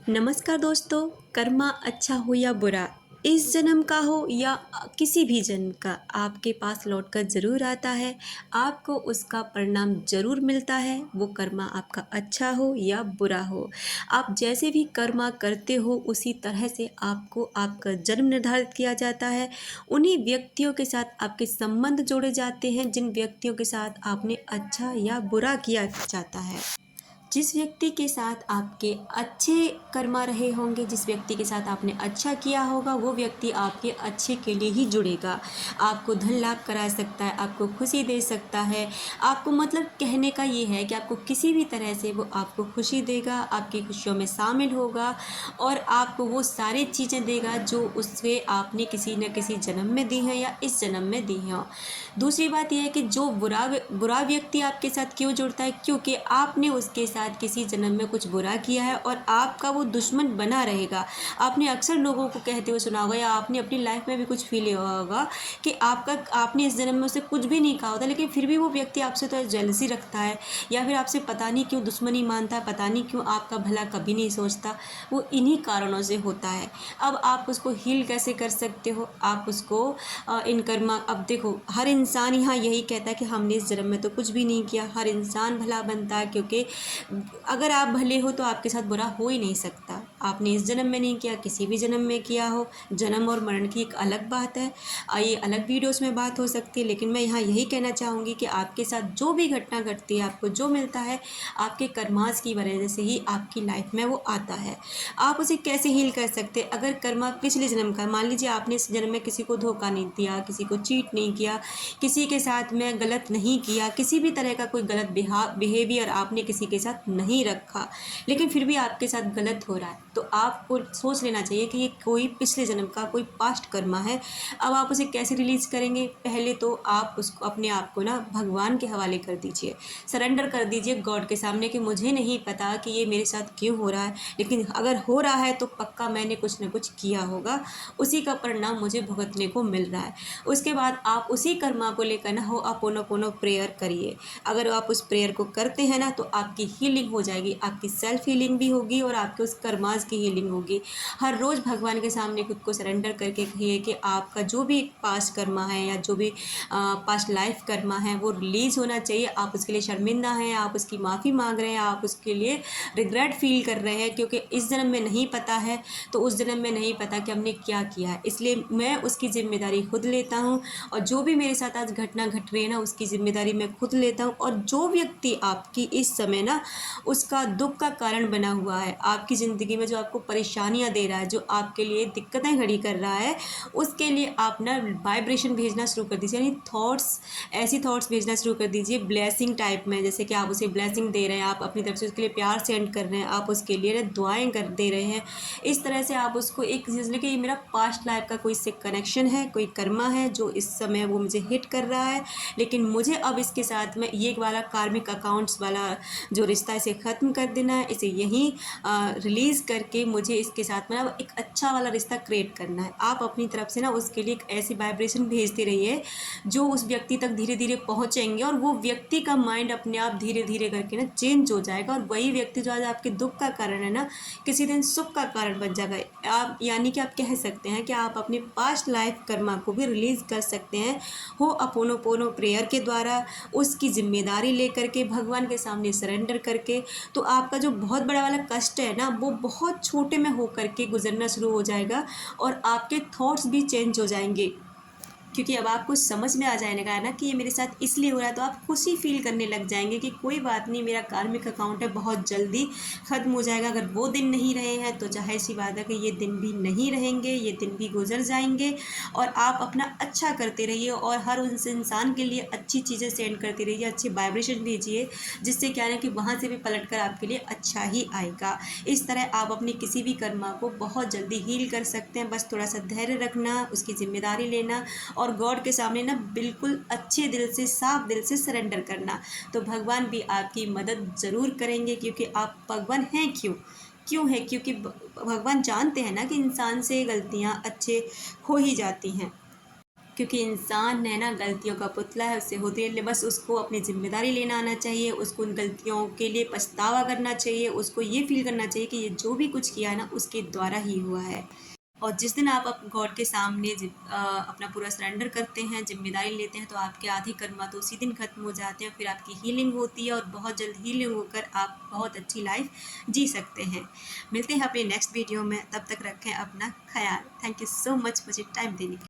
नमस्कार दोस्तों। कर्मा अच्छा हो या बुरा, इस जन्म का हो या किसी भी जन्म का, आपके पास लौट कर ज़रूर आता है। आपको उसका परिणाम ज़रूर मिलता है, वो कर्मा आपका अच्छा हो या बुरा हो। आप जैसे भी कर्मा करते हो उसी तरह से आपको आपका जन्म निर्धारित किया जाता है। उन्हीं व्यक्तियों के साथ आपके संबंध जोड़े जाते हैं जिन व्यक्तियों के साथ आपने अच्छा या बुरा किया जाता है। जिस व्यक्ति के साथ आपके अच्छे कर्मा रहे होंगे, जिस व्यक्ति के साथ आपने अच्छा किया होगा, वो व्यक्ति आपके अच्छे के लिए ही जुड़ेगा। आपको धन लाभ करा सकता है, आपको खुशी दे सकता है। आपको मतलब कहने का ये है कि आपको किसी भी तरह से वो आपको खुशी देगा, आपकी खुशियों में शामिल होगा और आपको वो सारी चीज़ें देगा जो उससे आपने किसी न किसी जन्म में दी हैं या इस जन्म में दी हैं। दूसरी बात यह है कि जो बुरा व्यक्ति आपके साथ क्यों जुड़ता है, क्योंकि आपने उसके साथ किसी जन्म में कुछ बुरा किया है और आपका वो दुश्मन बना रहेगा। आपने अक्सर लोगों को कहते हुए सुना होगा या आपने अपनी लाइफ में भी कुछ फील हुआ होगा कि आपने इस जन्म में उसे कुछ भी नहीं कहा होता, लेकिन फिर भी वो व्यक्ति आपसे तो जेलसी रखता है या फिर आपसे पता नहीं क्यों दुश्मनी मानता है, पता नहीं क्यों आपका भला कभी नहीं सोचता। वो इन्हीं कारणों से होता है। अब आप उसको हील कैसे कर सकते हो? आप उसको इन कर्मा, अब देखो, हर इंसान यहाँ यही कहता है कि हमने इस जन्म में तो कुछ भी नहीं किया। हर इंसान भला बनता है, क्योंकि अगर आप भले हो तो आपके साथ बुरा हो ही नहीं सकता। आपने इस जन्म में नहीं किया, किसी भी जन्म में किया हो। जन्म और मरण की एक अलग बात है, ये अलग वीडियोस में बात हो सकती है, लेकिन मैं यहाँ यही कहना चाहूँगी कि आपके साथ जो भी घटना घटती है, आपको जो मिलता है, आपके कर्मास की वजह से ही आपकी लाइफ में वो आता है। आप उसे कैसे हील कर सकते हैं? अगर कर्मा पिछले जन्म का, मान लीजिए आपने इस जन्म में किसी को धोखा नहीं दिया, किसी को चीट नहीं किया, किसी के साथ में गलत नहीं किया, किसी भी तरह का कोई गलत बिहेवियर आपने किसी के साथ नहीं रखा, लेकिन फिर भी आपके साथ गलत हो रहा है, तो आपको सोच लेना चाहिए कि ये कोई पिछले जन्म का कोई पास्ट कर्मा है। अब आप उसे कैसे रिलीज करेंगे? पहले तो आप उसको, अपने आप को ना भगवान के हवाले कर दीजिए, सरेंडर कर दीजिए गॉड के सामने कि मुझे नहीं पता कि ये मेरे साथ क्यों हो रहा है, लेकिन अगर हो रहा है तो पक्का मैंने कुछ ना कुछ किया होगा, उसी का परिणाम मुझे भुगतने को मिल रहा है। उसके बाद आप उसी कर्मा को लेकर ना हो अपोनो प्रेयर करिए। अगर आप उस प्रेयर को करते हैं ना तो आपकी हीलिंग हो जाएगी, आपकी सेल्फ हीलिंग भी होगी और आपके उस कर्मास की हीलिंग होगी। हर रोज़ भगवान के सामने खुद को सरेंडर करके कहिए कि आपका जो भी पास्ट कर्मा है या जो भी पास्ट लाइफ कर्मा है वो रिलीज़ होना चाहिए। आप उसके लिए शर्मिंदा हैं, आप उसकी माफ़ी मांग रहे हैं, आप उसके लिए रिग्रेट फील कर रहे हैं, क्योंकि इस जन्म में नहीं पता है तो उस जन्म में नहीं पता कि हमने क्या किया है। इसलिए मैं उसकी ज़िम्मेदारी खुद लेता हूँ और जो भी मेरे साथ आज घटना घट रही है ना, उसकी ज़िम्मेदारी मैं खुद लेता हूँ। और जो व्यक्ति आपकी इस समय ना उसका दुख का कारण बना हुआ है, आपकी ज़िंदगी में जो आपको परेशानियाँ दे रहा है, जो आपके लिए दिक्कतें खड़ी कर रहा है, उसके लिए आप ना वाइब्रेशन भेजना शुरू कर दीजिए, यानी थॉट्स, ऐसी थॉट्स भेजना शुरू कर दीजिए ब्लेसिंग टाइप में। जैसे कि आप उसे ब्लेसिंग दे रहे हैं, आप अपनी तरफ से उसके लिए प्यार सेंड कर रहे हैं, आप उसके लिए दुआएं कर दे रहे हैं। इस तरह से आप उसको एक चीज़ कि ये मेरा पास्ट लाइफ का कोई से कनेक्शन है, कोई कर्मा है जो इस समय वो मुझे हिट कर रहा है, लेकिन मुझे अब इसके साथ में ये वाला कार्मिक अकाउंट्स वाला जो रिश्ता इसे ख़त्म कर देना है, इसे यहीं रिलीज़ करके मुझे इसके साथ में एक अच्छा वाला रिश्ता क्रिएट करना है। आप अपनी तरफ से ना उसके लिए एक ऐसी वाइब्रेशन भेजते रहिए जो उस व्यक्ति तक धीरे धीरे पहुँचेंगे और वो व्यक्ति का माइंड अपने आप धीरे धीरे करके ना चेंज हो जाएगा और वही व्यक्ति जो आज आपके दुख का कारण है ना, किसी दिन सुख का कारण बन जाएगा। आप यानी कि आप कह सकते हैं कि आप अपने पास्ट लाइफ कर्मा को भी रिलीज़ कर सकते हैं हो अपोनो प्रेयर के द्वारा, उसकी जिम्मेदारी लेकर के भगवान के सामने सरेंडर करके। तो आपका जो बहुत बड़ा वाला कष्ट है ना, वो बहुत छोटे में हो करके गुजरना शुरू हो जाएगा और आपके थॉट्स भी चेंज हो जाएंगे, क्योंकि अब आपको समझ में आ जाएगा ना कि ये मेरे साथ इसलिए हो रहा है, तो आप खुशी फील करने लग जाएंगे कि कोई बात नहीं, मेरा कार्मिक अकाउंट है, बहुत जल्दी ख़त्म हो जाएगा। अगर वो दिन नहीं रहे हैं तो जाहिर सी बात है कि ये दिन भी नहीं रहेंगे, ये दिन भी गुजर जाएंगे। और आप अपना अच्छा करते रहिए और हर उस इंसान के लिए अच्छी चीज़ें सेंड करते रहिए, अच्छी वाइब्रेशन भेजिए, जिससे क्या है कि वहाँ से भी पलट कर आपके लिए अच्छा ही आएगा। इस तरह आप अपनी किसी भी कर्मा को बहुत जल्दी हील कर सकते हैं। बस थोड़ा सा धैर्य रखना, उसकी जिम्मेदारी लेना और गॉड के सामने ना बिल्कुल अच्छे दिल से, साफ दिल से सरेंडर करना, तो भगवान भी आपकी मदद ज़रूर करेंगे। क्योंकि आप भगवान हैं क्यों है, क्योंकि भगवान जानते हैं ना कि इंसान से गलतियाँ अच्छे हो ही जाती हैं। क्योंकि इंसान है ना गलतियों का पुतला है, उससे होती है, बस उसको अपनी ज़िम्मेदारी लेना आना चाहिए, उसको उन गलतियों के लिए पछतावा करना चाहिए, उसको ये फ़ील करना चाहिए कि ये जो भी कुछ किया है ना उसके द्वारा ही हुआ है। और जिस दिन आप गॉड के सामने अपना पूरा सरेंडर करते हैं, जिम्मेदारी लेते हैं, तो आपके आधे कर्मा तो उसी दिन खत्म हो जाते हैं, फिर आपकी हीलिंग होती है और बहुत जल्द हीलिंग होकर आप बहुत अच्छी लाइफ जी सकते हैं। मिलते हैं अपने नेक्स्ट वीडियो में, तब तक रखें अपना ख्याल। थैंक यू सो मच मुझे टाइम देने के लिए।